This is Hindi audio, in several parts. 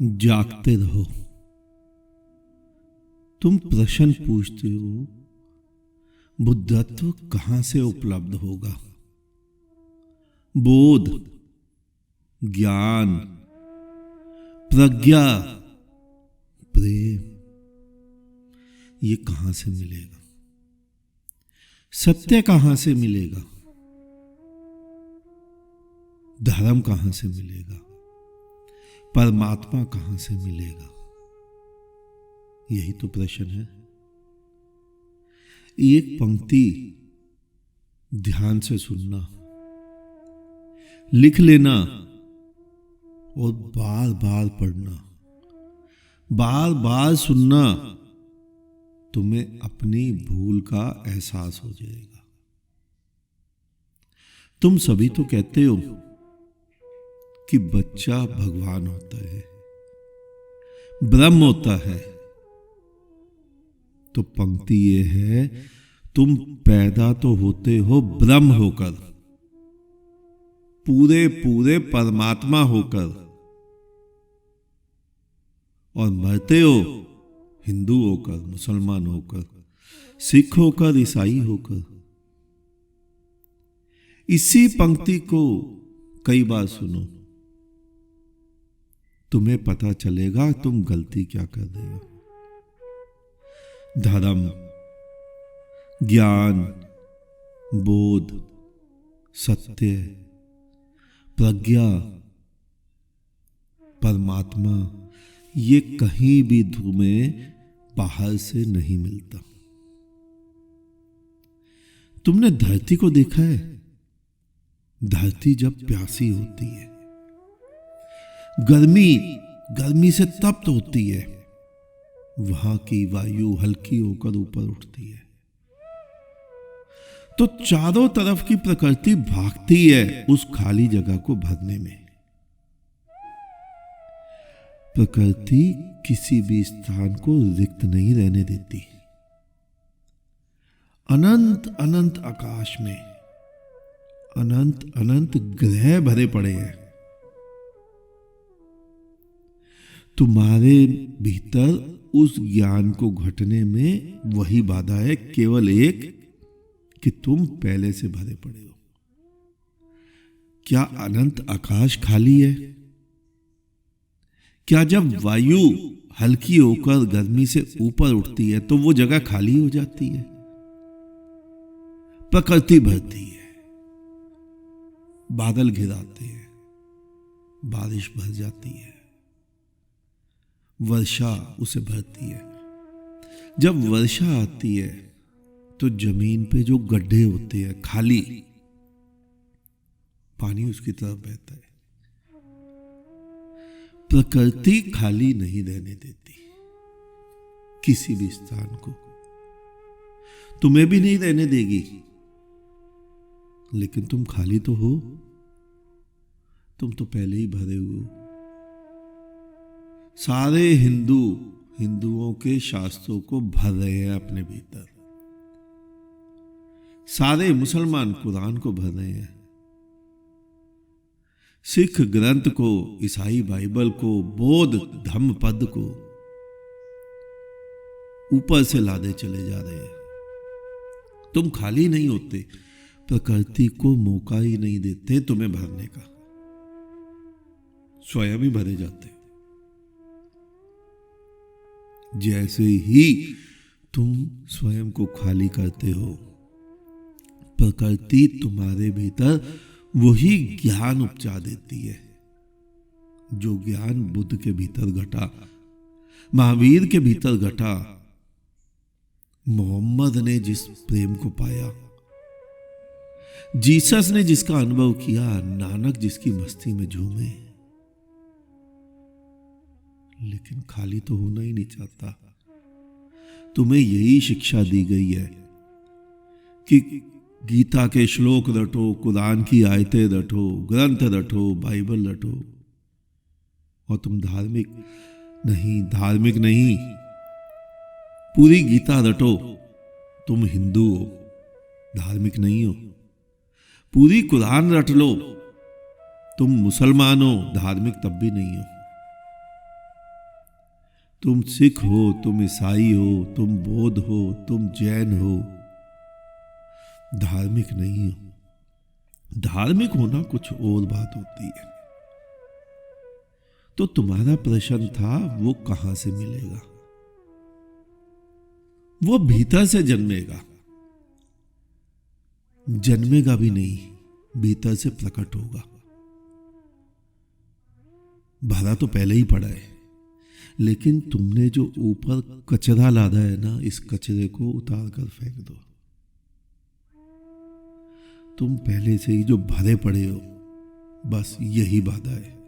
जागते रहो। तुम प्रश्न पूछते हो बुद्धत्व कहां से उपलब्ध होगा। बोध, ज्ञान, प्रज्ञा, प्रेम ये कहां से मिलेगा। सत्य कहां से मिलेगा। धर्म कहां से मिलेगा। परमात्मा कहां से मिलेगा। यही तो प्रश्न है। एक पंक्ति ध्यान से सुनना, लिख लेना और बार बार पढ़ना, बार बार सुनना, तुम्हें अपनी भूल का एहसास हो जाएगा। तुम सभी तो कहते हो कि बच्चा भगवान होता है, ब्रह्म होता है। तो पंक्ति ये है, तुम पैदा तो होते हो ब्रह्म होकर, पूरे पूरे परमात्मा होकर, और मरते हो हिंदू होकर, मुसलमान होकर, सिख होकर, ईसाई होकर। इसी पंक्ति को कई बार सुनो, तुम्हें पता चलेगा तुम गलती क्या कर रहे हो। धर्म, ज्ञान, बोध, सत्य, प्रज्ञा, परमात्मा ये कहीं भी तुम्हें बाहर से नहीं मिलता। तुमने धरती को देखा है। धरती जब प्यासी होती है, गर्मी से तप्त होती है, वहां की वायु हल्की होकर ऊपर उठती है, तो चारों तरफ की प्रकृति भागती है उस खाली जगह को भरने में। प्रकृति किसी भी स्थान को रिक्त नहीं रहने देती। अनंत अनंत आकाश में अनंत अनंत ग्रह भरे पड़े हैं। तुम्हारे भीतर उस ज्ञान को घटने में वही बाधा है, केवल एक, कि तुम पहले से भरे पड़े हो। क्या अनंत आकाश खाली है? क्या जब वायु हल्की होकर गर्मी से ऊपर उठती है तो वो जगह खाली हो जाती है? प्रकृति भरती है, बादल घिराते हैं, बारिश भर जाती है, वर्षा उसे भरती है। जब वर्षा आती है तो जमीन पे जो गड्ढे होते हैं खाली, पानी उसकी तरफ बहता है। प्रकृति खाली नहीं रहने देती किसी भी स्थान को, तुम्हें भी नहीं रहने देगी। लेकिन तुम खाली तो हो, तुम तो पहले ही भरे हुए हो। सारे हिंदुओं के शास्त्रों को भर रहे हैं अपने भीतर। सारे मुसलमान कुरान को भर रहे हैं, सिख ग्रंथ को, ईसाई बाइबल को, बौद्ध धम्म पद को ऊपर से लादे चले जा रहे हैं। तुम खाली नहीं होते, प्रकृति को मौका ही नहीं देते तुम्हें भरने का, स्वयं ही भरे जाते। जैसे ही तुम स्वयं को खाली करते हो, प्रकृति तुम्हारे भीतर वही ज्ञान उपजा देती है जो ज्ञान बुद्ध के भीतर घटा, महावीर के भीतर घटा, मोहम्मद ने जिस प्रेम को पाया, जीसस ने जिसका अनुभव किया, नानक जिसकी मस्ती में झूमे। लेकिन खाली तो होना ही नहीं चाहता। तुम्हें यही शिक्षा दी गई है कि गीता के श्लोक रटो, कुरान की आयतें रटो, ग्रंथ रटो, बाइबल रटो, और तुम धार्मिक नहीं, पूरी गीता रटो। तुम हिंदू हो, धार्मिक नहीं हो। पूरी कुरान रट लो, तुम मुसलमान हो, धार्मिक तब भी नहीं हो। तुम सिख हो, तुम ईसाई हो, तुम बौद्ध हो, तुम जैन हो, धार्मिक नहीं हो। धार्मिक होना कुछ और बात होती है। तो तुम्हारा प्रश्न था वो कहां से मिलेगा? वो भीतर से जन्मेगा। जन्मेगा भी नहीं, भीतर से प्रकट होगा। भरा तो पहले ही पड़ा है, लेकिन तुमने जो ऊपर कचरा लादा है ना, इस कचरे को उतार कर फेंक दो। तुम पहले से ही जो भरे पड़े हो, बस यही बाधा है।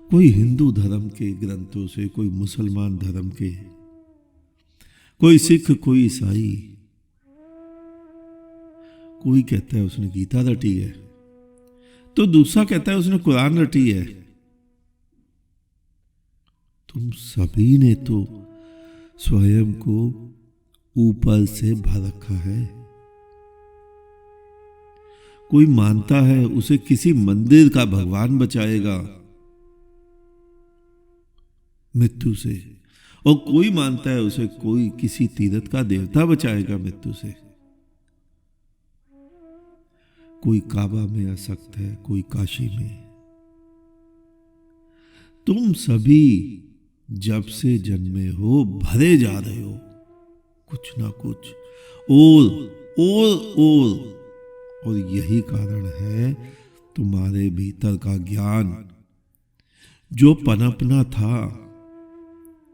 कोई हिंदू धर्म के ग्रंथों से, कोई मुसलमान धर्म के, कोई सिख, कोई ईसाई, कोई कहता है उसने गीता रटी है, तो दूसरा कहता है उसने कुरान रटी है। तुम सभी ने तो स्वयं को ऊपर से भर रखा है। कोई मानता है उसे किसी मंदिर का भगवान बचाएगा मृत्यु से, और कोई मानता है उसे कोई किसी तीर्थ का देवता बचाएगा मृत्यु से। कोई काबा में आसक्त है, कोई काशी में। तुम सभी जब से जन्मे हो भरे जा रहे हो कुछ ना कुछ, और यही कारण है तुम्हारे भीतर का ज्ञान जो पनपना था,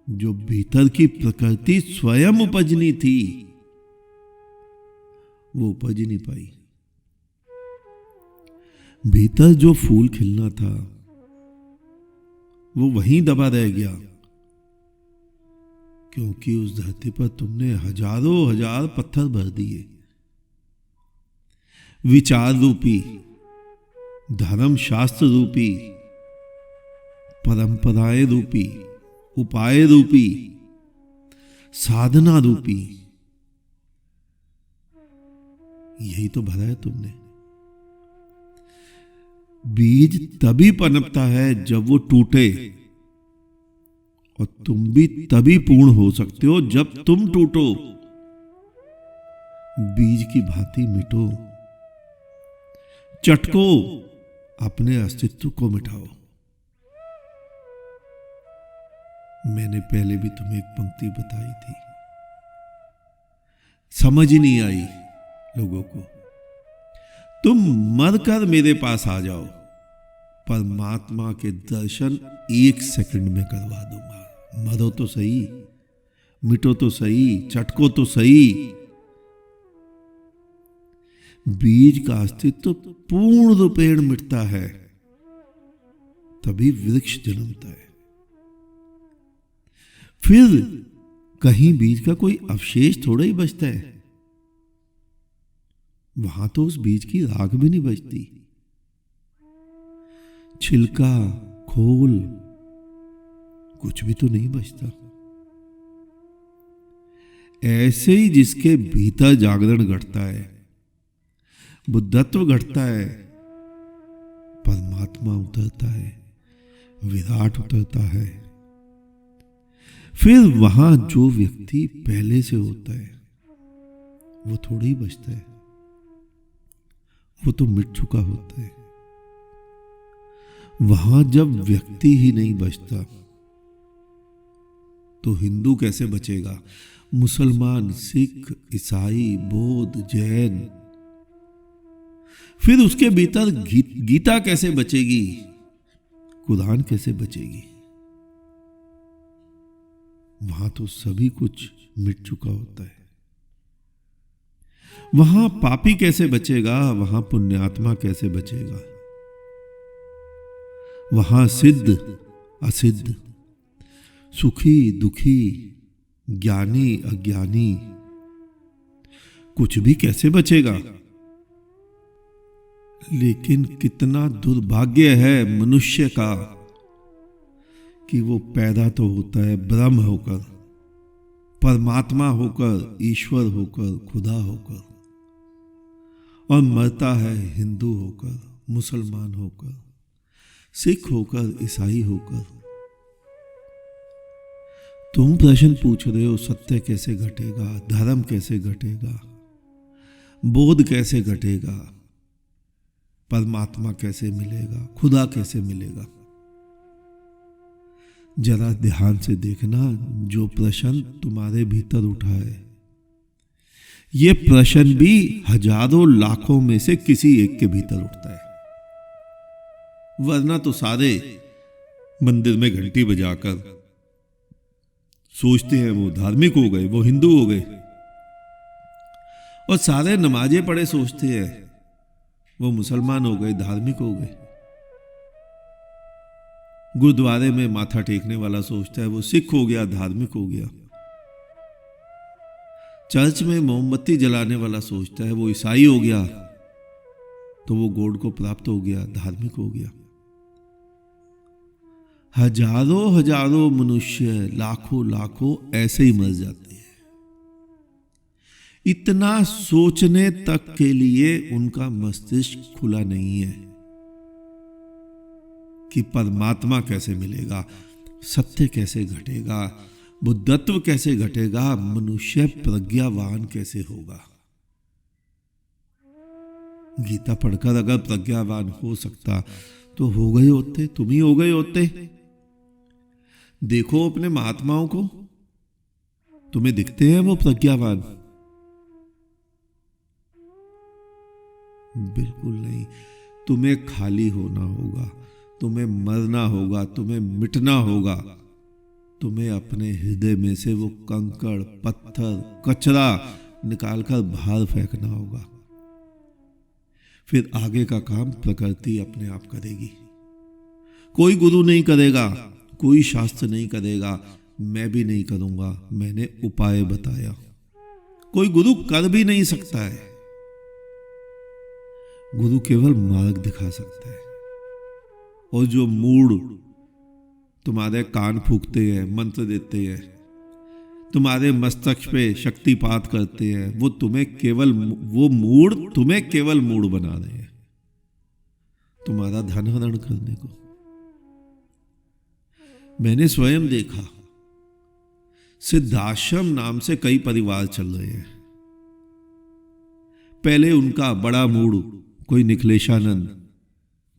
जो भीतर की प्रकृति स्वयं उपजनी थी, वो उपज नहीं पाई। भीतर जो फूल खिलना था वो वहीं दबा रह गया, क्योंकि उस धरती पर तुमने हजारों हजार पत्थर भर दिए। विचार रूपी, धर्म शास्त्र रूपी, परंपराएं रूपी, उपाय रूपी, साधना रूपी, यही तो भरा है तुमने। बीज तभी पनपता है जब वो टूटे, और तुम भी तभी पूर्ण हो सकते हो जब तुम टूटो। बीज की भांति मिटो, चटको, अपने अस्तित्व को मिटाओ। मैंने पहले भी तुम्हें एक पंक्ति बताई थी, समझ ही नहीं आई लोगों को। तुम मरकर मेरे पास आ जाओ, परमात्मा के दर्शन 1 सेकंड में करवा दूंगा। मरो तो सही, मिटो तो सही, चटको तो सही। बीज का अस्तित्व पूर्ण रूपेण मिटता है, तभी वृक्ष जन्मता है। फिर कहीं बीज का कोई अवशेष थोड़ा ही बचता है। वहां तो उस बीज की राख भी नहीं बचती। छिलका, खोल, कुछ भी तो नहीं बचता। ऐसे ही जिसके भीतर जागरण घटता है, बुद्धत्व घटता है, परमात्मा उतरता है, विराट उतरता है। फिर वहां जो व्यक्ति पहले से होता है वो थोड़ा ही बचता है, वो तो मिट चुका होता है। वहां जब व्यक्ति ही नहीं बचता तो हिंदू कैसे बचेगा? मुसलमान, सिख, ईसाई, बौद्ध, जैन। फिर उसके भीतर गीता कैसे बचेगी? कुरान कैसे बचेगी? वहां तो सभी कुछ मिट चुका होता है। वहां पापी कैसे बचेगा? वहां पुण्यात्मा कैसे बचेगा? वहां सिद्ध, असिद्ध, सुखी, दुखी, ज्ञानी, अज्ञानी, कुछ भी कैसे बचेगा? लेकिन कितना दुर्भाग्य है मनुष्य का कि वो पैदा तो होता है ब्रह्म होकर, परमात्मा होकर, ईश्वर होकर, खुदा होकर, और मरता है हिंदू होकर, मुसलमान होकर, सिख होकर, ईसाई होकर। तुम प्रश्न पूछ रहे हो सत्य कैसे घटेगा, धर्म कैसे घटेगा, बोध कैसे घटेगा, परमात्मा कैसे मिलेगा, खुदा कैसे मिलेगा। जरा ध्यान से देखना, जो प्रश्न तुम्हारे भीतर उठा है, ये प्रश्न भी हजारों लाखों में से किसी एक के भीतर उठता है। वरना तो सारे मंदिर में घंटी बजाकर सोचते हैं वो धार्मिक हो गए, वो हिंदू हो गए, और सारे नमाजें पढ़े सोचते हैं वो मुसलमान हो गए, धार्मिक हो गए। गुरुद्वारे में माथा टेकने वाला सोचता है वो सिख हो गया, धार्मिक हो गया। चर्च में मोमबत्ती जलाने वाला सोचता है वो ईसाई हो गया, तो वो गॉड को प्राप्त हो गया, धार्मिक हो गया। हजारों हजारों मनुष्य, लाखों लाखों ऐसे ही मर जाते हैं। इतना सोचने तक के लिए उनका मस्तिष्क खुला नहीं है कि परमात्मा कैसे मिलेगा, सत्य कैसे घटेगा, बुद्धत्व कैसे घटेगा, मनुष्य प्रज्ञावान कैसे होगा। गीता पढ़कर अगर प्रज्ञावान हो सकता तो हो गए होते, तुम ही हो गए होते। देखो अपने महात्माओं को, तुम्हें दिखते हैं वो प्रज्ञावान? बिल्कुल नहीं। तुम्हें खाली होना होगा, तुम्हें मरना होगा, तुम्हें मिटना होगा। तुम्हें अपने हृदय में से वो कंकड़, पत्थर, कचरा निकालकर बाहर फेंकना होगा। फिर आगे का काम प्रकृति अपने आप करेगी। कोई गुरु नहीं करेगा, कोई शास्त्र नहीं करेगा, मैं भी नहीं करूंगा। मैंने उपाय बताया, कोई गुरु कर भी नहीं सकता है। गुरु केवल मार्ग दिखा सकता है। और जो मूड तुम्हारे कान फूकते हैं, मंत्र देते हैं, तुम्हारे मस्तक पे शक्तिपात करते हैं, वो तुम्हें केवल मूड बना रहे हैं, तुम्हारा धन हरण करने को। मैंने स्वयं देखा, सिद्धाश्रम नाम से कई परिवार चल रहे हैं। पहले उनका बड़ा मूड कोई निखिलेशानंद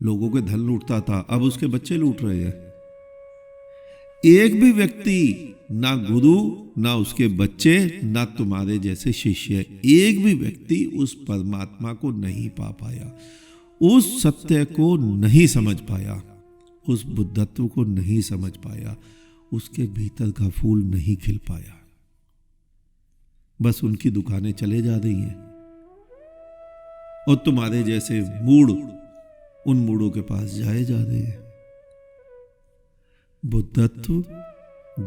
लोगों के धन लूटता था, अब उसके बच्चे लूट रहे हैं। एक भी व्यक्ति, ना गुरु, ना उसके बच्चे, ना तुम्हारे जैसे शिष्य, एक भी व्यक्ति उस परमात्मा को नहीं पा पाया, उस सत्य को नहीं समझ पाया, उस बुद्धत्व को नहीं समझ पाया, उसके भीतर का फूल नहीं खिल पाया। बस उनकी दुकानें चले जा रही हैं और तुम्हारे जैसे मूड उन मूडों के पास जाए जा रहे हैं। बुद्धत्व,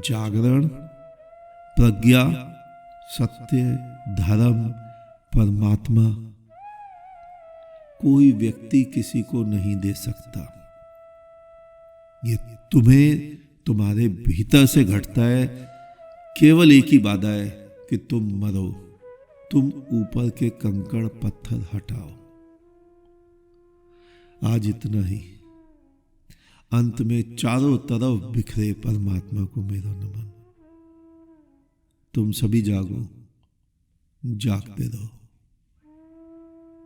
जागरण, प्रज्ञा, सत्य, धर्म, परमात्मा कोई व्यक्ति किसी को नहीं दे सकता। ये तुम्हें तुम्हारे भीतर से घटता है। केवल एक ही बाधा है कि तुम मरो, तुम ऊपर के कंकड़ पत्थर हटाओ। आज इतना ही। अंत में चारों तरफ बिखरे परमात्मा को मेरा नमन। तुम सभी जागो, जागते रहो।